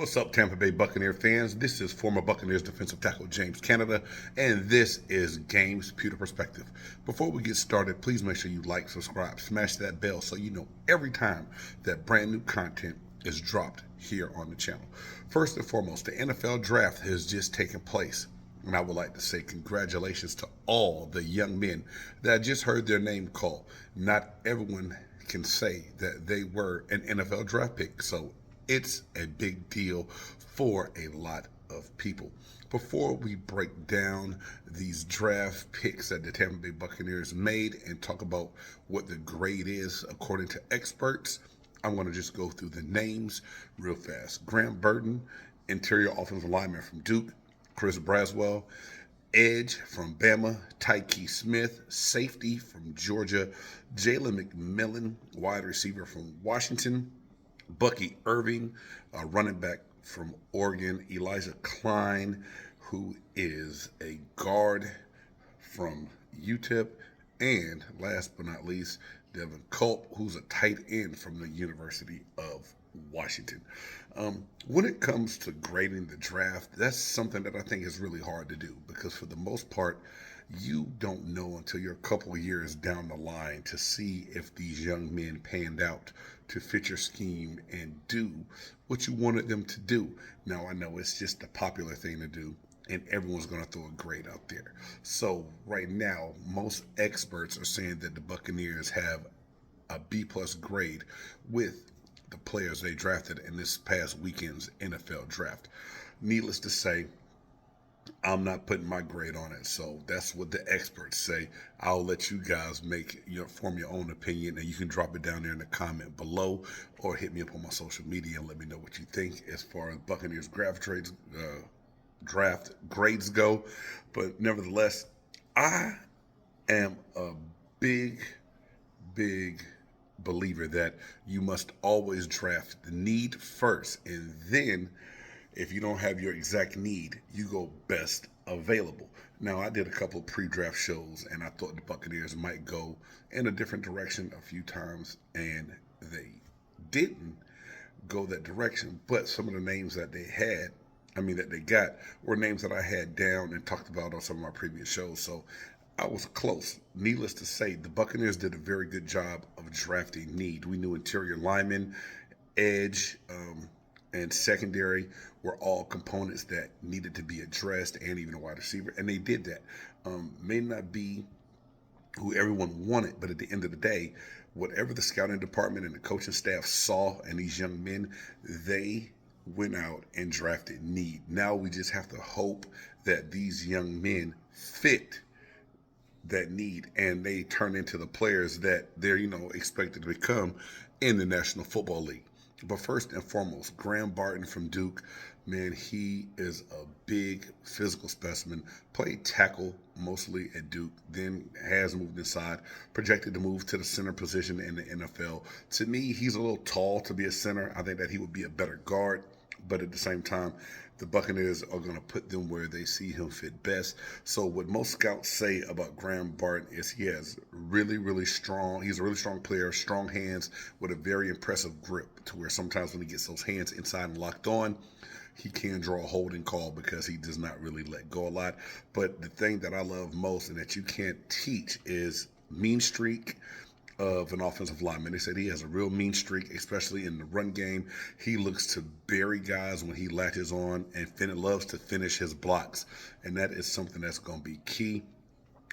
What's up, Tampa Bay Buccaneer fans? This is former Buccaneers defensive tackle James Cannida, and this is Game's Pewter Perspective. Before we get started, please make sure you like, subscribe, smash that bell so you know every time that brand new content is dropped here on the channel. First and foremost, the NFL draft has just taken place, and I would like to say congratulations to all the young men that just heard their name called. Not everyone can say that they were an NFL draft pick, so it's a big deal for a lot of people. Before we break down these draft picks that the Tampa Bay Buccaneers made and talk about what the grade is according to experts, I'm going to just go through the names real fast. Grant Burton, interior offensive lineman from Duke. Chris Braswell, edge from Bama. Tyke Smith, safety from Georgia. Jalen McMillan, wide receiver from Washington. Bucky Irving, running back from Oregon. Elijah Klein, who is a guard from UTEP. And last but not least, Devin Culp, who's a tight end from the University of Washington. When it comes to grading the draft, that's something that I think is really hard to do because for the most part, you don't know until you're a couple of years down the line to see if these young men panned out to fit your scheme and do what you wanted them to do. Now, I know it's just the popular thing to do, and everyone's going to throw a grade out there. So right now, most experts are saying that the Buccaneers have a B-plus grade with the players they drafted in this past weekend's NFL draft. Needless to say, I'm not putting my grade on it, so that's what the experts say. I'll let you guys form your own opinion, and you can drop it down there in the comment below, or hit me up on my social media and let me know what you think as far as Buccaneers draft grades go. But nevertheless, I am a big believer that you must always draft the need first, and then if you don't have your exact need, you go best available. Now, I did a couple of pre-draft shows, and I thought the Buccaneers might go in a different direction a few times, and they didn't go that direction. But some of the names that they got, were names that I had down and talked about on some of my previous shows. So I was close. Needless to say, the Buccaneers did a very good job of drafting need. We knew interior linemen, edge, and secondary were all components that needed to be addressed, and even a wide receiver, and they did that. May not be who everyone wanted, but at the end of the day, whatever the scouting department and the coaching staff saw in these young men, they went out and drafted need. Now we just have to hope that these young men fit that need and they turn into the players that they're expected to become in the National Football League. But first and foremost, Graham Barton from Duke, man, he is a big physical specimen. Played tackle mostly at Duke, then has moved inside, projected to move to the center position in the NFL. To me, he's a little tall to be a center. I think that he would be a better guard, but at the same time, the Buccaneers are going to put them where they see him fit best. So what most scouts say about Graham Barton is he has really strong, he's a really strong player, strong hands with a very impressive grip to where sometimes when he gets those hands inside and locked on, he can draw a holding call because he does not really let go a lot. But the thing that I love most and that you can't teach is mean streak of an offensive lineman. They said he has a real mean streak, especially in the run game. He looks to bury guys when he latches on and loves to finish his blocks. And that is something that's going to be key.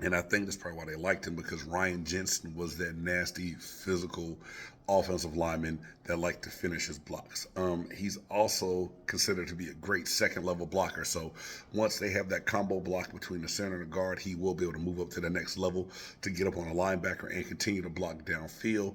And I think that's probably why they liked him, because Ryan Jensen was that nasty, physical offensive lineman that liked to finish his blocks. He's also considered to be a great second-level blocker. So once they have that combo block between the center and the guard, he will be able to move up to the next level to get up on a linebacker and continue to block downfield.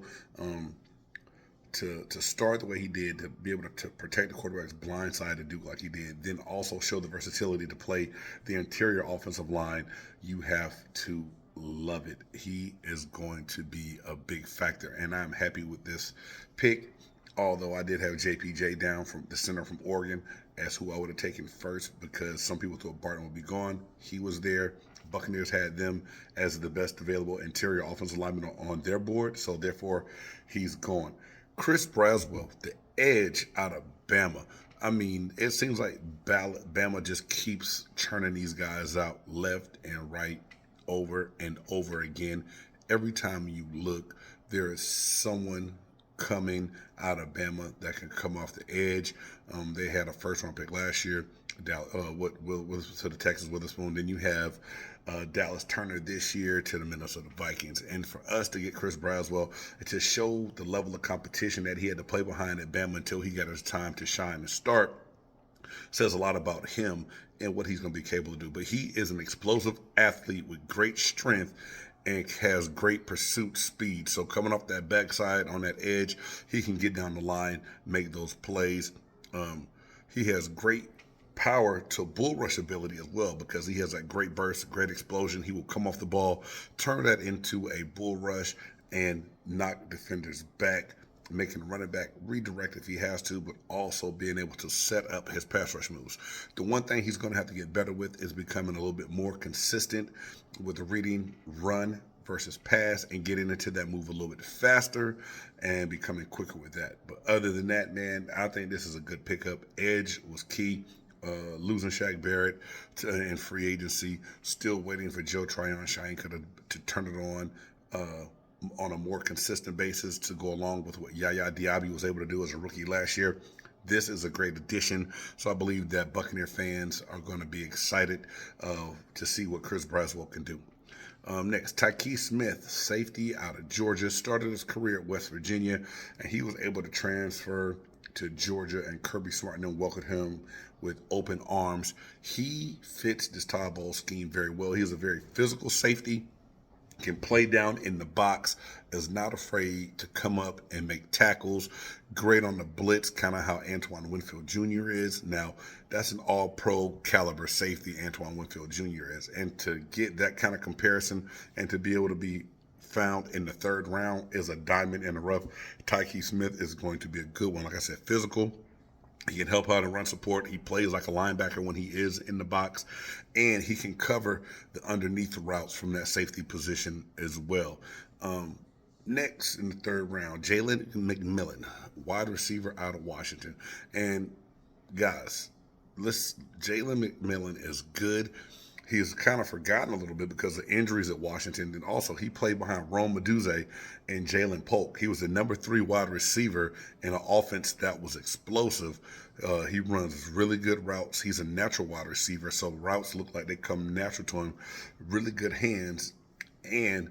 To start the way he did, to be able to protect the quarterback's blind side to do like he did, then also show the versatility to play the interior offensive line, you have to love it. He is going to be a big factor, and I'm happy with this pick, although I did have JPJ down from the center from Oregon as who I would have taken first because some people thought Barton would be gone. He was there. Buccaneers had them as the best available interior offensive lineman on their board, so therefore he's gone. Chris Braswell, the edge out of Bama. I mean, it seems like Bama just keeps churning these guys out left and right over and over again. Every time you look, there is someone coming out of Bama that can come off the edge. They had a first round pick last year. What was to the Texas Witherspoon. Then you have Dallas Turner this year to the Minnesota Vikings. And for us to get Chris Braswell, to show the level of competition that he had to play behind at Bama until he got his time to shine and start, says a lot about him and what he's going to be capable to do. But he is an explosive athlete with great strength and has great pursuit speed. So coming off that backside on that edge, he can get down the line, make those plays. He has great power to bull rush ability as well, because he has that great burst, great explosion. He will come off the ball, turn that into a bull rush, and knock defenders back, making the running back redirect if he has to, but also being able to set up his pass rush moves. The one thing he's going to have to get better with is becoming a little bit more consistent with the reading run versus pass and getting into that move a little bit faster and becoming quicker with that. But other than that, man, I think this is a good pickup. Edge was key. Losing Shaq Barrett in free agency, still waiting for Joe Tryon-Shoyinka to turn it on a more consistent basis to go along with what Yaya Diaby was able to do as a rookie last year. This is a great addition, so I believe that Buccaneer fans are going to be excited to see what Chris Braswell can do. Next, Tyke Smith, safety out of Georgia, started his career at West Virginia, and he was able to transfer to Georgia, and Kirby Smart and them welcomed him with open arms. He fits this Todd Bowles scheme very well. He is a very physical safety, can play down in the box, is not afraid to come up and make tackles, great on the blitz, kind of how Antoine Winfield Jr. is. Now, that's an all-pro caliber safety Antoine Winfield Jr. is. And to get that kind of comparison and to be able to be found in the third round is a diamond in the rough. Tyke Smith is going to be a good one. Like I said, physical. He can help out and run support. He plays like a linebacker when he is in the box. And he can cover the underneath routes from that safety position as well. Next, in the third round, Jalen McMillan, wide receiver out of Washington. And, guys, Jalen McMillan is good. He's kind of forgotten a little bit because of injuries at Washington. And also, he played behind Rome Meduze and Jalen Polk. He was the number 3 wide receiver in an offense that was explosive. He runs really good routes. He's a natural wide receiver, so routes look like they come natural to him. Really good hands. And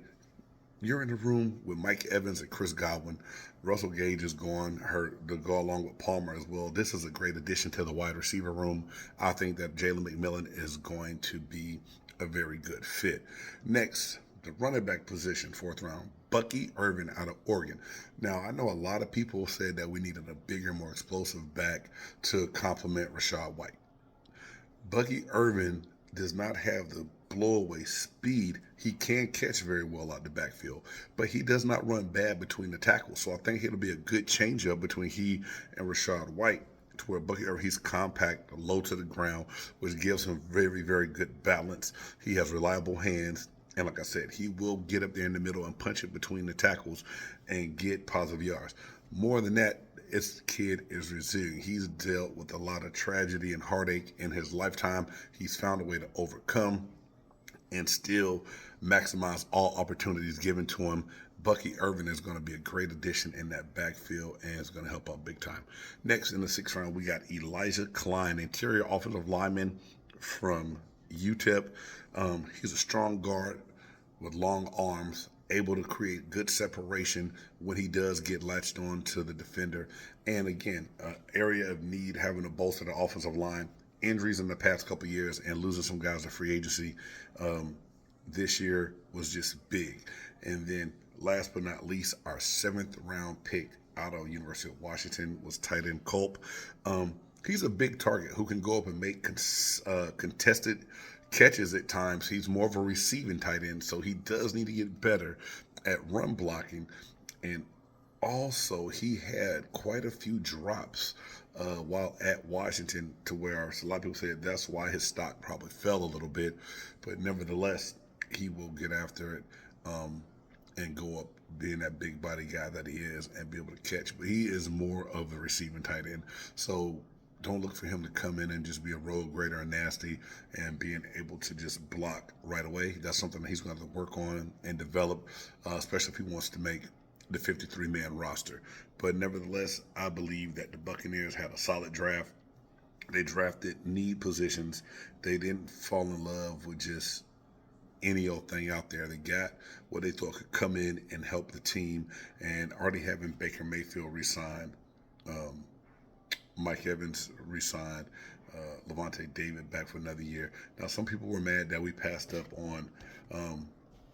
you're in the room with Mike Evans and Chris Godwin. Russell Gage is going hurt to go along with Palmer as well. This is a great addition to the wide receiver room. I think that Jalen McMillan is going to be a very good fit. Next, the running back position, 4th round, Bucky Irvin out of Oregon. Now, I know a lot of people said that we needed a bigger, more explosive back to complement Rachaad White. Bucky Irvin does not have the blow-away speed. He can catch very well out the backfield, but he does not run bad between the tackles. So I think it'll be a good change-up between he and Rachaad White, to where Bucky Irvin, he's compact, low to the ground, which gives him very, very good balance. He has reliable hands, and like I said, he will get up there in the middle and punch it between the tackles and get positive yards. More than that, this kid is resilient. He's dealt with a lot of tragedy and heartache in his lifetime. He's found a way to overcome and still maximize all opportunities given to him. Bucky Irvin is going to be a great addition in that backfield and is going to help out big time. Next, in the 6th round, we got Elijah Klein, interior offensive lineman from UTEP. He's a strong guard with long arms, able to create good separation when he does get latched on to the defender. And again, area of need, having to bolster the offensive line. Injuries in the past couple of years and losing some guys to free agency this year was just big. And then last but not least, our 7th round pick out of University of Washington was tight end Culp. He's a big target who can go up and make contested catches at times. He's more of a receiving tight end, so he does need to get better at run blocking. And also, he had quite a few drops while at Washington, to where a lot of people said that's why his stock probably fell a little bit. But nevertheless, he will get after it and go up being that big body guy that he is and be able to catch. But he is more of a receiving tight end. So don't look for him to come in and just be a road grader and nasty and being able to just block right away. That's something that he's going to work on and develop, especially if he wants to make the 53-man roster. But nevertheless, I believe that the Buccaneers had a solid draft. They drafted need positions. They didn't fall in love with just any old thing out there. They got what they thought could come in and help the team. And already having Baker Mayfield resign, Mike Evans re-signed, Levante David back for another year. Now, some people were mad that we passed up on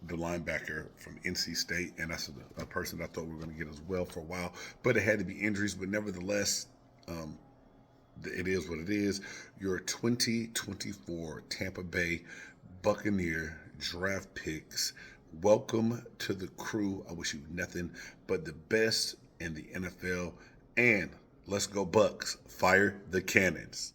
the linebacker from NC State, and that's a person that I thought we were going to get as well for a while. But it had to be injuries. But nevertheless, it is what it is. Your 2024 Tampa Bay Buccaneer draft picks. Welcome to the crew. I wish you nothing but the best in the NFL. And let's go Bucks. Fire the cannons.